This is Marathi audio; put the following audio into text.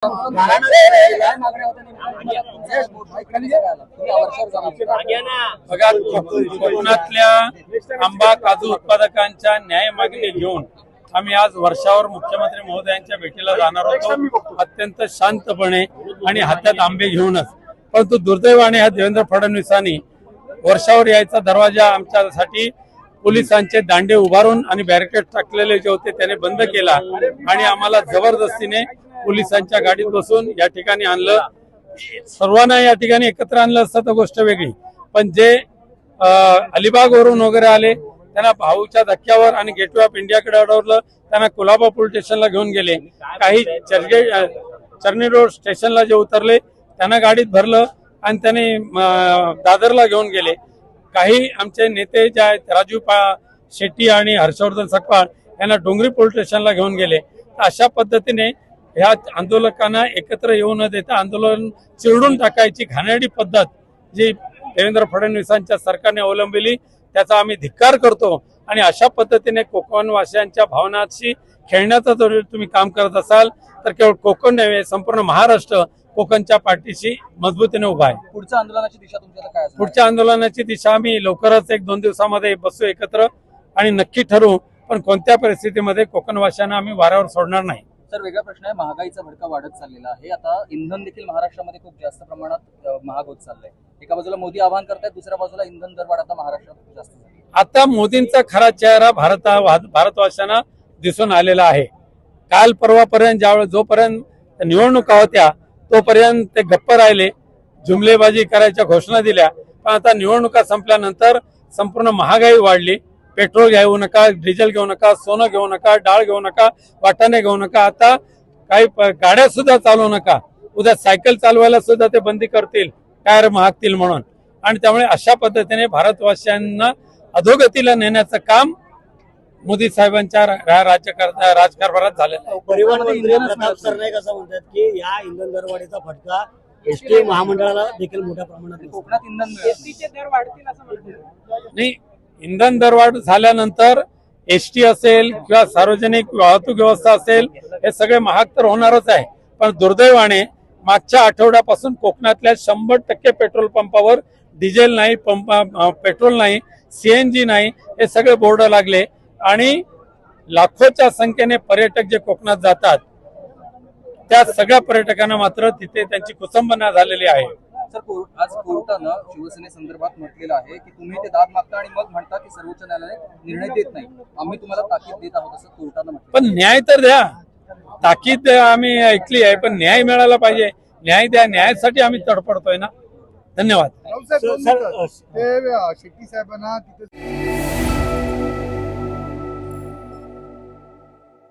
बघा, कोकणातल्या आंबा काजू उत्पादकांच्या न्याय मागणी घेऊन आम्ही आज वर्षावर मुख्यमंत्री महोदयांच्या भेटीला जाणार होतो, अत्यंत शांतपणे आणि हातात आंबे घेऊनच. परंतु दुर्दैवाने ह्या देवेंद्र फडणवीसांनी वर्षावर यायचा दरवाजा आमच्यासाठी पोलिसांचे दांडे उभारून आणि बॅरिकेड टाकलेले जे होते त्याने बंद केला आणि आम्हाला जबरदस्तीने पोलिसांच्या गाडीत बसून या ठिकाणी आणलं. सर्वांना या ठिकाणी एकत्र आणलं असतं तर गोष्ट वेगळी, पण जे अलिबागवरून वगैरे आले त्यांना भाऊच्या धक्क्यावर आणि गेटवे ऑफ इंडियाकडे अडवलं, त्यांना कुलाबा पोलीस स्टेशनला घेऊन गेले. काही चर्नी रोड स्टेशनला जे उतरले त्यांना गाडीत भरलं आणि त्यांनी दादरला घेऊन गेले. काही आमचे नेते जे आहेत राजू शेट्टी आणि हर्षवर्धन सकपाळ यांना डोंगरी पोलीस स्टेशनला घेऊन गेले. अशा पद्धतीने ह्या आंदोलकांना एकत्र येऊ न देता आंदोलन चिरडून टाकायची घाणेरडी पद्धत जी देवेंद्र फडणवीसांच्या सरकारने अवलंबिली त्याचा आम्ही धिक्कार करतो. आणि अशा पद्धतीने कोकणवासियांच्या भावनांशी खेळण्याचं जर तुम्ही काम करत असाल तर केवळ कोकण नव्हे, संपूर्ण महाराष्ट्र कोकणच्या पाठीशी मजबूतीने उभा आहे. पुढच्या आंदोलनाची दिशा तुमच्या काय असेल? पुढच्या आंदोलनाची दिशा आम्ही लवकरच 1-2 दिवसामध्ये बसू एकत्र आणि नक्की ठरवू, पण कोणत्या परिस्थितीमध्ये कोकणवासियांना आम्ही वाऱ्यावर सोडणार नाही. सर, वेगळा प्रश्न आहे, महागाईचा भडका वाढत चाललेला आहे. आता इंधन देखील महाराष्ट्रामध्ये खूप जास्त प्रमाणात महाग होत चाललंय. एका बाजूला मोदी आवाहन करतायत, दुसऱ्या बाजूला इंधन दरवाढ आता महाराष्ट्रात खूप जास्त झाली. आता मोदींचा खरा चेहरा भारतवासियांना दिसून आलेला आहे. काल परवापर्यंत जोपर्यंत निवडणुका होत्या तोपर्यंत ते गप्प राहिले, जुमलेबाजी करायच्या घोषणा दिल्या. पण आता निवडणुका संपल्यानंतर संपूर्ण महागाई वाढली. पेट्रोल घेऊ नका, डिझेल घेऊ नका, सोनं घेऊ नका, डाळ घेऊ नका, वाटाणे घेऊ नका, आता काही गाड्या सुद्धा चालवू नका. उद्या सायकल चालवायला सुद्धा ते बंदी करतील, टायर महागतील म्हणून. आणि त्यामुळे अशा पद्धतीने भारतवासियांना अधोगतीला नेण्याचं काम मोदी साहेबांच्या राजकारभारात झालेलं आहे. परिवहन मंत्री प्रताप सरनाईक असं म्हणतात की या इंधन दरवाढीचा फटका एसटी महामंडळाला देखील मोठ्या प्रमाणात कोकणात इंधन एसटीचे दर वाढतील असं म्हणतात. नाही, इंधन दरवाढ झाल्यानंतर एसटी असेल किंवा सार्वजनिक वाहतूक व्यवस्था असेल हे सगळे महाग तर होणारच आहे. पण दुर्दैवाने मागच्या आठवड्यापासून कोकणातल्या 100% पेट्रोल पंपावर डिझेल नाही, पेट्रोल नाही, सीएनजी नाही, हे सगळे बोर्ड लागले. आणि लाखोच्या संख्येने पर्यटक जे कोकणात जातात त्या सगळ्या पर्यटकांना मात्र तिथे त्यांची कुसंबना झालेली आहे. सर, आज कोर्टानं शिवसेनेसंदर्भात म्हटलेलं आहे की तुम्ही ते दाद मागता आणि मग म्हणता की सर्वोच्च न्यायालय निर्णय देत नाही, आम्ही तुम्हाला ताकीद देत आहोत असं कोर्टानं म्हटलं. पण न्याय तर द्या. ताकीद आम्ही ऐकली आहे, पण न्याय मिळाला पाहिजे. न्याय द्या, न्यायासाठी आम्ही तडपडतोय ना. धन्यवाद. शेट्टी साहेबांना तिथे